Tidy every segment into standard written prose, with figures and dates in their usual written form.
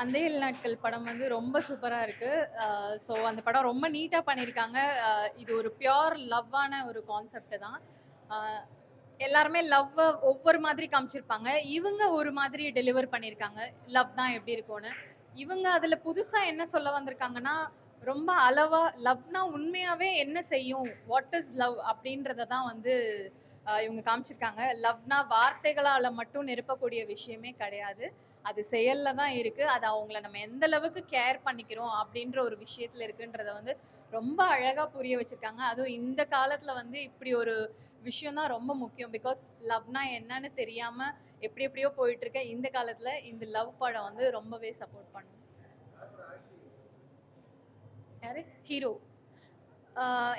அந்த 7 நாட்கள் படம் வந்து ரொம்ப சூப்பரா இருக்கு. ஸோ அந்த படம் ரொம்ப நீட்டா பண்ணியிருக்காங்க. இது ஒரு பியூர் லவ்வான ஒரு கான்செப்ட் தான். அ எல்லாருமே லவ்வ ஒவ்வொரு மாதிரி காமிச்சிருப்பாங்க. இவங்க ஒரு மாதிரி டெலிவர் பண்ணியிருக்காங்க. லவ்னா எப்படி இருக்கும்னு. இவங்க அதுல புதுசா என்ன சொல்ல வந்திருக்காங்கன்னா, ரொம்ப அளவா லவ்னா உண்மையாவே என்ன செய்யும்? What is love? அப்படின்றத தான் வந்து இவங்க காமிச்சிருக்காங்க. லவ்னா வார்த்தைகளால மட்டும் நிரப்பக்கூடிய விஷயமே கிடையாது. அது செயல்ல தான் இருக்கு. அது அவங்கள நம்ம எந்த அளவுக்கு கேர் பண்ணிக்கிறோம் அப்படின்ற ஒரு விஷயத்துல இருக்குன்றத வந்து ரொம்ப அழகா புரிய வச்சிருக்காங்க. அதுவும் இந்த காலத்துல வந்து இப்படி ஒரு விஷயம் தான் ரொம்ப முக்கியம். பிகாஸ் லவ்னா என்னன்னு தெரியாம எப்படி எப்படியோ போயிட்டு இருக்க இந்த காலத்துல இந்த லவ் படம் வந்து ரொம்பவே சப்போர்ட் பண்ணும். யாரு? ஹீரோ.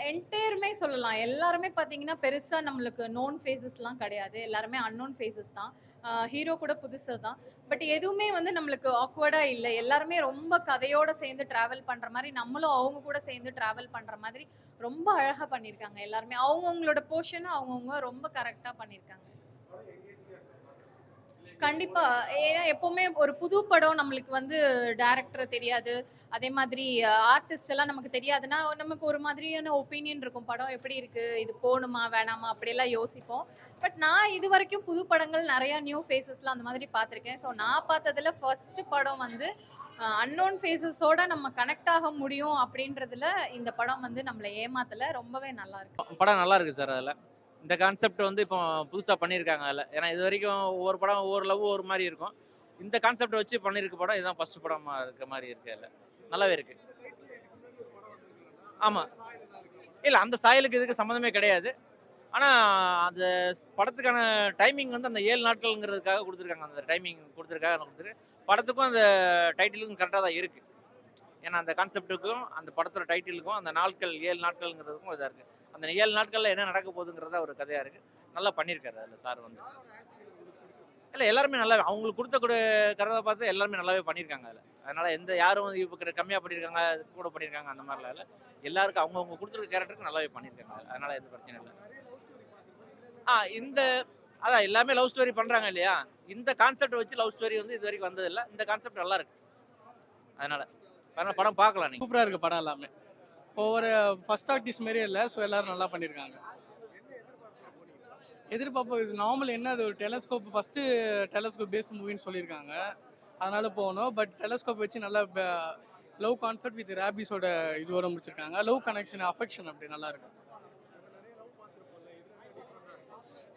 என்டையருமே சொல்லலாம். எல்லாருமே பார்த்தீங்கன்னா, பெருசா நம்மளுக்கு நோன் ஃபேஸஸ்லாம் கிடையாது. எல்லாருமே அன்னோன் ஃபேஸஸ் தான். ஹீரோ கூட புதுசு தான். பட் எதுவுமே வந்து நம்மளுக்கு ஆக்வர்டா இல்ல. எல்லாருமே ரொம்ப கதையோட சேர்ந்து டிராவல் பண்ற மாரி, நம்மளும் அவங்க கூட சேர்ந்து டிராவல் பண்ற மாதிரி ரொம்ப அழகா பண்ணியிருக்காங்க எல்லாருமே. அவங்கவங்களோட போர்ஷன அவங்கவங்க ரொம்ப கரெக்ட்டா பண்ணியிருக்காங்க. கண்டிப்பா. ஏன்னா எப்பவுமே ஒரு புது படம் நம்மளுக்கு வந்து டைரக்டர் தெரியாது. அதே மாதிரி ஆர்டிஸ்ட் எல்லாம் நமக்கு தெரியாதுன்னா, நமக்கு ஒரு மாதிரியான ஒப்பீனியன் இருக்கும். படம் எப்படி இருக்கு? இது போணுமா? வேணாமா? அப்படியெல்லாம் யோசிப்போம். பட் நான் இதுவரைக்கும் புது படங்கள் நெறைய நியூ ஃபேஸஸ்லாம் அந்த மாதிரி பார்த்துருக்கேன். ஸோ நான் பார்த்ததுல ஃபர்ஸ்ட் படம் வந்து அன்னோன் ஃபேஸஸோட நம்ம கனெக்ட் ஆக முடியும் அப்படின்றதுல இந்த படம் வந்து நம்மள ஏமாத்தல. ரொம்பவே நல்லா இருக்கு. படம் நல்லா இருக்கு சார் அதில். இந்த கான்செப்ட் வந்து இப்போ புதுசாக பண்ணியிருக்காங்க அதில். ஏன்னா இது வரைக்கும் ஒவ்வொரு படம் ஒவ்வொரு லவ் ஒரு மாதிரி இருக்கும். இந்த கான்செப்ட் வச்சு பண்ணியிருக்க படம் இதுதான் ஃபர்ஸ்ட் படமா இருக்க மாதிரி இருக்கு அதில். நல்லாவே இருக்கு. ஆமாம். இல்லை அந்த சாயலுக்கு இதுக்கு சம்மந்தமே கிடையாது. ஆனால் அந்த படத்துக்கான டைமிங் வந்து அந்த 7 நாட்கள்ங்கிறதுக்காக கொடுத்துருக்காங்க. அந்த டைமிங் கொடுத்துருக்காங்க. படத்துக்கும் அந்த டைட்டிலுக்கும் கரெக்டாக தான் இருக்கு. ஏன்னா அந்த கான்செப்ட்டுக்கும் அந்த படத்தோட டைட்டிலுக்கும் அந்த நாட்கள் 7 நாட்கள்ங்கிறதுக்கும் இதாக இருக்கு. அந்த 7 நாட்கள்ல என்ன நடக்க போகுதுங்கிறதா ஒரு கதையா இருக்கு. நல்லா பண்ணியிருக்காரு அதில் சார் வந்து. இல்லை எல்லாருமே நல்லா அவங்களுக்கு கொடுத்த கதை பார்த்து எல்லாருமே நல்லாவே பண்ணியிருக்காங்க அதில். அதனால எந்த யாரும் இப்போ கம்மியாக பண்ணியிருக்காங்க கூட பண்ணியிருக்காங்க அந்த மாதிரிலாம் இல்லை. எல்லாருக்கும் அவங்கவுங்க கொடுத்துருக்க கேரக்டருக்கு நல்லாவே பண்ணியிருக்காங்க அதனால எந்த பிரச்சனையும் இல்லை. இந்த அதான் எல்லாமே லவ் ஸ்டோரி பண்றாங்க இல்லையா? இந்த கான்செப்ட் வச்சு லவ் ஸ்டோரி வந்து இது வரைக்கும் வந்ததில்ல. இந்த கான்செப்ட் நல்லா இருக்கு. அதனால படம் பார்க்கலாம் நீங்க. சூப்பரா இருக்கு படம் எல்லாமே. ஒவ்வொரு ஃபர்ஸ்ட் ஆர்டிஸ்ட் மாரியே இல்ல. ஸோ எல்லாரும் நல்லா பண்ணியிருக்காங்க. எதிர்பார்ப்பு இது நார்மல் என்ன அது ஒரு டெலஸ்கோப் ஃபர்ஸ்ட் டெலஸ்கோப் பேஸ்ட் மூவின்னு சொல்லியிருக்காங்க. அதனால போகணும். பட் டெலஸ்கோப் வச்சு நல்லா லவ் கான்செப்ட் வித் ரேபிஸோட இதுவோட முடிச்சிருக்காங்க. லவ் கனெக்ஷன், அஃபெக்ஷன் அப்படி நல்லா இருக்கு.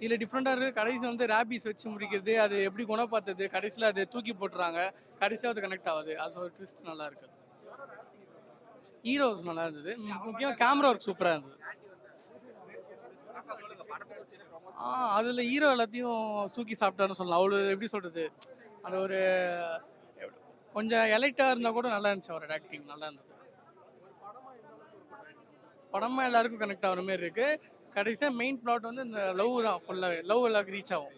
இதுல டிஃப்ரெண்டா இருக்கு. கடைசி வந்து ரேபிஸ் வச்சு முடிக்கிறது, அது எப்படி குணப்படுத்துது, கடைசியில் அது தூக்கி போட்டுறாங்க, கடைசியாக அது கனெக்ட் ஆகுது. அது ஒரு ட்விஸ்ட் நல்லா இருக்கு. ஹீரோஸ் நல்லா இருந்தது. முக்கியமாக கேமரா ஒர்க் சூப்பராக இருந்தது. அதில் ஹீரோ எல்லாத்தையும் தூக்கி சாப்பிட்டாருன்னு சொல்லலாம். அவ்வளோ எப்படி சொல்கிறது, அந்த ஒரு கொஞ்சம் எலைட்டாக இருந்தால் கூட நல்லா இருந்துச்சு. அவரோட ஆக்டிங் நல்லா இருந்தது. படமாக எல்லாருக்கும் கனெக்ட் ஆகிற மாதிரி இருக்கு. கடைசியாக மெயின் பிளாட் வந்து இந்த லவ் தான். ஃபுல்லாகவே லவ் எல்லாருக்கும் ரீச் ஆகும்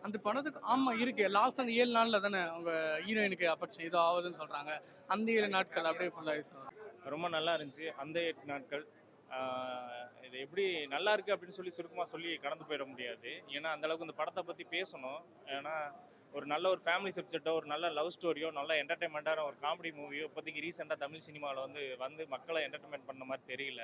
அந்த படத்துக்கு. ஆமாம் இருக்கு. லாஸ்ட் அந்த 7 நாளில் தானே அவங்க ஹீரோயினுக்கு அஃபெக்ஷன் ஏதோ ஆகுதுன்னு சொல்கிறாங்க. அந்த 7 நாட்கள் அப்படியே ஃபுல்லாக ரொம்ப நல்லா இருந்துச்சு அந்த 8 நாட்கள். இது எப்படி நல்லா இருக்கு அப்படின்னு சுருக்கமாக சொல்லி கடந்து போயிட முடியாது. ஏன்னா அந்த அளவுக்கு இந்த படத்தை பற்றி பேசணும். ஏன்னா ஒரு நல்ல ஒரு ஃபேமிலி சப்ஜெக்டோ, ஒரு நல்ல லவ் ஸ்டோரியோ, நல்ல என்டர்டைன்மெண்ட்டான ஒரு காமெடி மூவியோ இப்போதைக்கு ரீசெண்டாக தமிழ் சினிமாவில் வந்து மக்களை என்டர்டைன்மெண்ட் பண்ண மாதிரி தெரியல.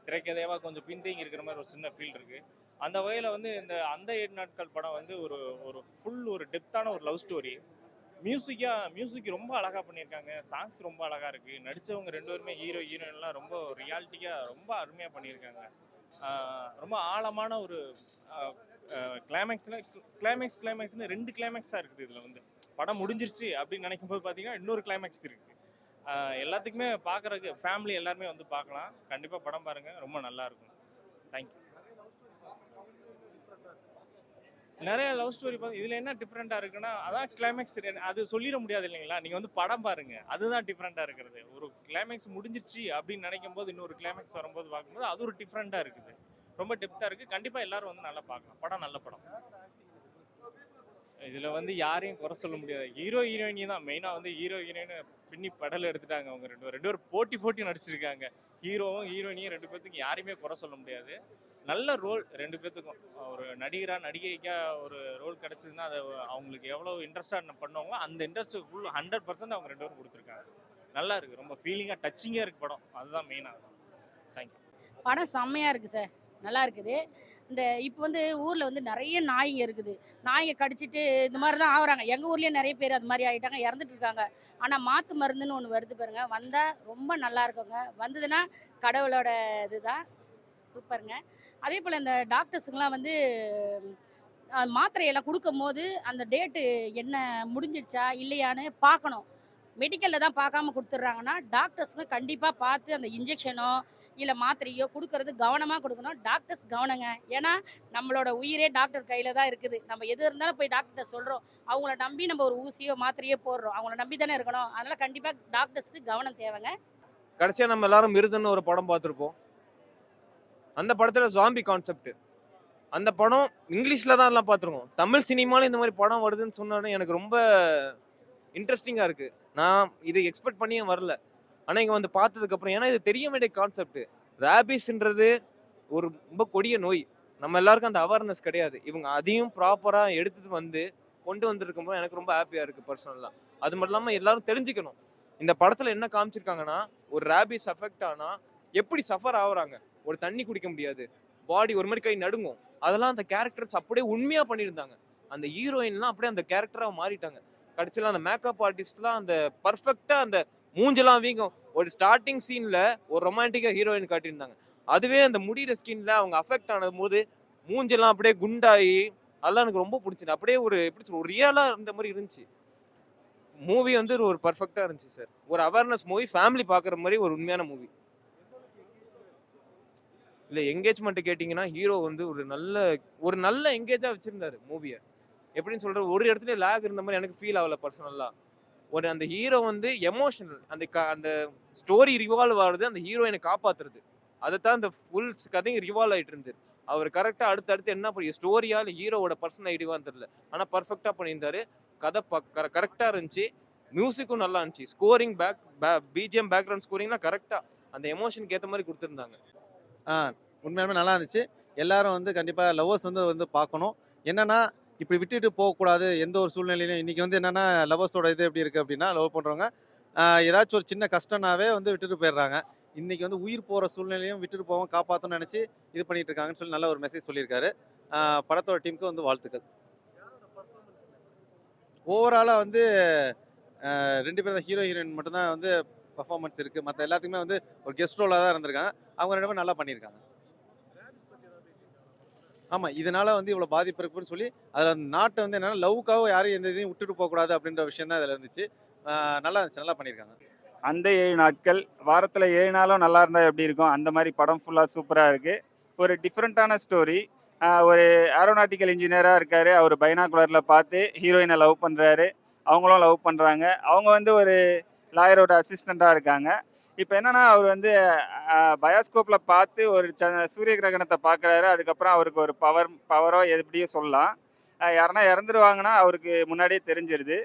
திரைக்கதையாக கொஞ்சம் பின்தங்கி இருக்கிற மாதிரி ஒரு சின்ன ஃபீல் இருக்குது. அந்த வகையில் வந்து அந்த 8 நாட்கள் படம் வந்து ஒரு ஒரு ஃபுல் ஒரு டெப்த்தான ஒரு லவ் ஸ்டோரி. மியூசிக் ரொம்ப அழகாக பண்ணியிருக்காங்க. சாங்ஸ் ரொம்ப அழகாக இருக்குது. நடித்தவங்க 2 பேருமே ஹீரோயின்லாம் ரொம்ப ரியாலிட்டியாக ரொம்ப அருமையாக பண்ணியிருக்காங்க. ரொம்ப ஆழமான ஒரு கிளைமேக்ஸ்னு 2 கிளைமேக்ஸாக இருக்குது. இதில் வந்து படம் முடிஞ்சிருச்சு அப்படின்னு நினைக்கும் போது பார்த்தீங்கன்னா இன்னொரு கிளைமேக்ஸ் இருக்குது. எல்லாத்துக்குமே பார்க்குறதுக்கு ஃபேமிலி எல்லாருமே வந்து பார்க்கலாம். கண்டிப்பாக படம் பாருங்கள், ரொம்ப நல்லாயிருக்கும். தேங்க்யூ. நிறைய லவ் ஸ்டோரி இதில் என்ன டிஃப்ரெண்ட்டாக இருக்குன்னா, அதான் கிளைமேக்ஸ். அது சொல்லிட முடியாது இல்லைங்களா? நீங்கள் வந்து படம் பாருங்கள், அதுதான் டிஃப்ரெண்ட்டாக இருக்கிறது. ஒரு கிளைமேக்ஸ் முடிஞ்சிருச்சு அப்படின்னு நினைக்கும் போது இன்னொரு கிளைமேக்ஸ் வரும்போது பார்க்கும்போது அது ஒரு டிஃப்ரெண்ட்டாக இருக்குது. ரொம்ப டெப்த்தாக இருக்குது. கண்டிப்பாக எல்லாரும் வந்து நல்லா பார்க்கலாம். படம் நல்ல படம். இதில் வந்து யாரையும் குறை சொல்ல முடியாது. ஹீரோ ஹீரோயினி தான் மெயினாக வந்து ஹீரோ ஹீரோயின் பின்னி படல் எடுத்துட்டாங்க. அவங்க ரெண்டு பேரும் போட்டி நடிச்சிருக்காங்க. ஹீரோவும் ஹீரோயினியும் 2 பேர்த்துக்கு யாரையுமே குறை சொல்ல முடியாது. நல்ல ரோல் ரெண்டு பேர்த்துக்கும். ஒரு நடிகரா நடிகைக்கா ஒரு ரோல் கிடைச்சதுன்னா அதை அவங்களுக்கு எவ்வளோ இன்ட்ரெஸ்டாக பண்ணுவாங்களோ அந்த இன்ட்ரெஸ்ட் ஃபுல் 100% அவங்க ரெண்டு பேரும் கொடுத்துருக்காங்க. நல்லா இருக்கு, ரொம்ப ஃபீலிங்காக டச்சிங்காக இருக்கு படம், அதுதான் மெயினாக. தேங்க்யூ. படம் செம்மையா இருக்கு சார். நல்லா இருக்குது. இந்த இப்போ வந்து ஊர்ல வந்து நெறைய நாய்ங்க இருக்குது. நாய்ங்க கடிச்சிட்டு இந்த மாரி தான் ஆவுறாங்க. எங்க ஊர்லயே நெறைய பேர் அது மாரி ஆயிட்டாங்க, இறந்துட்டு இருக்காங்க. ஆனா மாத்து மருந்துன்னு ஒண்ணு வருது பாருங்க. வந்தா ரொம்ப நல்லா இருக்குங்க. வந்ததுன்னா கடவுளோட இதுதான். சூப்பருங்க. அதேபோல இந்த டாக்டர்ஸுங்கலாம் வந்து மாத்திரையெல்லாம் குடுக்கும்போது அந்த டேட்டு என்ன முடிஞ்சிடுச்சா இல்லையான்னு பார்க்கணும். மெடிக்கல்ல தான் பார்க்காம குடுத்துடுறாங்கன்னா, டாக்டர்ஸ்ங்க கண்டிப்பா பார்த்து அந்த இன்ஜெக்ஷனோ, இல்ல மாத்திரையோ குடுக்குறது கவனமா குடுக்கணும். டாக்டர்ஸ் கவனங்க. ஏன்னா, நம்மளோட உயிரே டாக்டர் கையில தான் இருக்குது. நம்ம எது இருந்தாலும் போய் டாக்டர்ட்ட சொல்றோம். அவங்கள நம்பி நம்ம ஒரு ஊசியோ, மாத்திரையோ போடுறோம். அவங்கள நம்பி தானே இருக்கணும். அதனால கண்டிப்பா டாக்டர்ஸ்க்கு கவனம் தேவைங்க. கடைசியா நம்ம எல்லாரும் மிருதுன்னு ஒரு படம் பார்த்துருப்போம். அந்த படத்துல ஜாம்பி கான்செப்ட். அந்த படம் இங்கிலீஷ்ல தான் எல்லாம் பார்த்துருக்கோம். தமிழ் சினிமால இந்த மாதிரி படம் வருதுன்னு சொன்னோன்னே எனக்கு ரொம்ப இன்ட்ரெஸ்டிங்கா இருக்கு. நான் இது எக்ஸ்பெக்ட் பண்ணியே வரல. ஆனா இங்க வந்து பார்த்ததுக்கு அப்புறம், ஏன்னா இது தெரிய வேண்டிய கான்செப்ட். ரேபிஸ்ன்றது ஒரு ரொம்ப கொடிய நோய். நம்ம எல்லாருக்கும் அந்த அவேர்னஸ் கிடையாது. இவங்க அதையும் ப்ராப்பரா எடுத்துட்டு வந்து கொண்டு வந்திருக்கும்போது எனக்கு ரொம்ப ஹாப்பியா இருக்கு பர்சனலா. அது மட்டும் இல்லாம எல்லாரும் தெரிஞ்சுக்கணும். இந்த படத்துல என்ன காமிச்சிருக்காங்கன்னா, ஒரு ரேபிஸ் அஃபெக்ட் ஆனா எப்படி சஃபர் ஆகுறாங்க. ஒரு தண்ணி குடிக்க முடியாது, பாடி ஒரு மாதிரி கை நடுங்கும். அதெல்லாம் அந்த கேரக்டர்ஸ் அப்படியே உண்மையா பண்ணியிருந்தாங்க. அந்த ஹீரோயின்லாம் அப்படியே அந்த கேரக்டரா மாறிட்டாங்க. கடைசியில அந்த மேக்கப் ஆர்டிஸ்ட்லாம் அந்த பர்ஃபெக்டா அந்த மூஞ்செல்லாம் வீங்கும். ஒரு ஸ்டார்டிங் சீன்ல ஒரு ரொமான்டிக்கா ஹீரோயின் காட்டியிருந்தாங்க. அதுவே அந்த முடியிற ஸ்கின்ல அவங்க அஃபெக்ட் ஆனது போது மூஞ்செல்லாம் அப்படியே குண்டாயி, அதெல்லாம் எனக்கு ரொம்ப பிடிச்சிருக்கு. அப்படியே ஒரு எப்படி சொல்ற, ஒரு ரியலா இருந்த மாதிரி இருந்துச்சு. மூவி வந்து ஒரு பர்ஃபெக்டா இருந்துச்சு சார். ஒரு அவேர்னஸ் மூவி, ஃபேமிலி பார்க்குற மாதிரி ஒரு உண்மையான மூவி. இல்ல என்கேஜ்மெண்ட் கேட்டிங்கன்னா, ஹீரோ வந்து ஒரு நல்ல என்கேஜா வச்சிருந்தாரு மூவிய. எப்படின்னு சொல்றது, ஒரு இடத்துல லேக் இருந்த மாதிரி எனக்கு ஃபீல் ஆகல பர்சனலா. ஒரு அந்த ஹீரோ வந்து எமோஷனல், அந்த ஸ்டோரி ரிவால்வ் ஆகுறது அந்த ஹீரோயினை காப்பாத்துறது. அதைத்தான் அந்த ஃபுல் கதையும் ரிவால்வ் ஆயிட்டு இருந்தது. அவர் கரெக்டா அடுத்தடுத்து என்ன பண்ணி ஸ்டோரியா இல்ல ஹீரோவோட பர்சனல் ஐடியாவான்னு தெரியல. ஆனா பர்ஃபெக்டா பண்ணியிருந்தாரு. கதை கரெக்டா இருந்துச்சு. மியூசிக்கும் நல்லா இருந்துச்சு. ஸ்கோரிங் பிஜிஎம் பேக்ரவுண்ட் ஸ்கோரிங்லாம் கரெக்டா அந்த எமோஷனுக்கு ஏற்ற மாதிரி கொடுத்துருந்தாங்க. ஆ உண்மையாலுமே நல்லா இருந்துச்சு. எல்லாரும் வந்து கண்டிப்பா லவ்வர்ஸ் வந்து பார்க்கணும். என்னன்னா, இப்படி விட்டுட்டு போகக்கூடாது எந்த ஒரு சூழ்நிலையிலும். இன்னைக்கு வந்து என்னன்னா, லவ்வர்ஸோட இது எப்படி இருக்கு அப்படின்னா, லவ் பண்றவங்க ஏதாச்சும் ஒரு சின்ன கஷ்டம்னாவே வந்து விட்டுட்டு போயிடுறாங்க. இன்னைக்கு வந்து உயிர் போற சூழ்நிலையும் விட்டுட்டு போவோம் காப்பாற்றணும்னு நினைச்சு இது பண்ணிட்டு இருக்காங்கன்னு சொல்லி நல்ல ஒரு மெசேஜ் சொல்லியிருக்காரு. படத்தோட டீமுக்கு வந்து வாழ்த்துக்கள். ஓவராலா வந்து 2 பேரும் தான், ஹீரோ ஹீரோயின் மட்டும் தான் வந்து பெர்ஃபார்மன்ஸ் இருக்கு. மற்ற எல்லாத்துக்குமே வந்து ஒரு கெஸ்ட் ரோலா தான் இருந்திருக்காங்க. அவங்க 2 பேரும் நல்லா பண்ணியிருக்காங்க. ஆமா, இதனால வந்து இவ்வளோ பாதிப்பு இருக்குன்னு சொல்லி அதில் நாட்டை வந்து என்னன்னா, லவ்வுக்காக யாரையும் எந்த இதையும் விட்டுட்டு போகக்கூடாது அப்படின்ற விஷயம் தான் இதில் இருந்துச்சு. நல்லா இருந்துச்சு, நல்லா பண்ணியிருக்காங்க. அந்த 7 நாட்கள் வாரத்தில் 7 நாளும் நல்லா இருந்தால் எப்படி இருக்கும், அந்த மாதிரி படம் ஃபுல்லாக சூப்பராக இருக்குது. ஒரு டிஃப்ரெண்ட்டான ஸ்டோரி. ஒரு ஏரோநாட்டிக்கல் இன்ஜினியராக இருக்கார். அவர் பைனாகுலரில் பார்த்து ஹீரோயினை லவ் பண்ணுறாரு. அவங்களும் லவ் பண்ணுறாங்க. அவங்க வந்து ஒரு லாயரோட அசிஸ்டண்ட்டாக இருக்காங்க. இப்போ என்னன்னா, அவர் வந்து பயோஸ்கோப்பில் பார்த்து ஒரு சூரிய கிரகணத்தை பார்க்குறாரு. அதுக்கப்புறம் அவருக்கு ஒரு பவரோ எப்படியோ சொல்லலாம். யாருன்னா இறந்துருவாங்கன்னா அவருக்கு முன்னாடியே தெரிஞ்சிருது.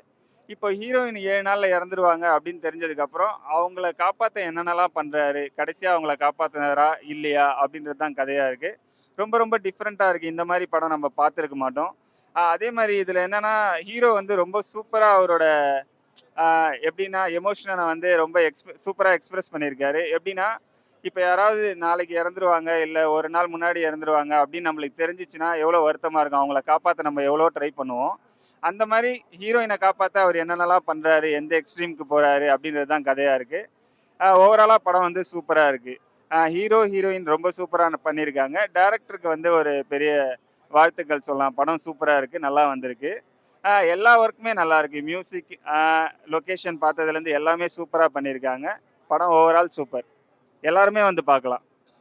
இப்போ ஹீரோயின் 7 நாளில் இறந்துருவாங்க அப்படின்னு தெரிஞ்சதுக்கப்புறம் அவங்கள காப்பாற்ற என்னென்னலாம் பண்ணுறாரு, கடைசியாக அவங்கள காப்பாற்றினாரா இல்லையா அப்படின்றது தான் கதையாக இருக்குது. ரொம்ப ரொம்ப டிஃப்ரெண்ட்டாக இருக்குது. இந்த மாதிரி படம் நம்ம பார்த்துருக்க மாட்டோம். அதே மாதிரி இதில் என்னென்னா, ஹீரோ வந்து ரொம்ப சூப்பராக அவரோட எப்படின்னா எமோஷனை வந்து ரொம்ப சூப்பராக எக்ஸ்பிரஸ் பண்ணியிருக்காரு. எப்படின்னா, இப்போ யாராவது நாளைக்கு இறந்துருவாங்க இல்லை ஒரு நாள் முன்னாடி இறந்துருவாங்க அப்படின்னு நம்மளுக்கு தெரிஞ்சிச்சுன்னா எவ்வளோ வருத்தமாக இருக்கும். அவங்கள காப்பாற்ற நம்ம எவ்வளோ ட்ரை பண்ணுவோம். அந்த மாதிரி ஹீரோயினை காப்பாற்ற அவர் என்னென்னலாம் பண்ணுறாரு, எந்த எக்ஸ்ட்ரீமுக்கு போகிறாரு அப்படின்றது தான் கதையாக இருக்குது. ஓவராலாக படம் வந்து சூப்பராக இருக்குது. ஹீரோ ஹீரோயின் ரொம்ப சூப்பராக பண்ணியிருக்காங்க. டைரக்டருக்கு வந்து ஒரு பெரிய வாழ்த்துக்கள் சொல்லலாம். படம் சூப்பராக இருக்குது, நல்லா வந்திருக்கு. எல்லா ஒர்க்குமே நல்லா இருக்குது. மியூசிக், லொக்கேஷன் பார்த்ததுலேருந்து எல்லாமே சூப்பராக பண்ணியிருக்காங்க. படம் ஓவரால் சூப்பர். எல்லாருமே வந்து பார்க்கலாம்.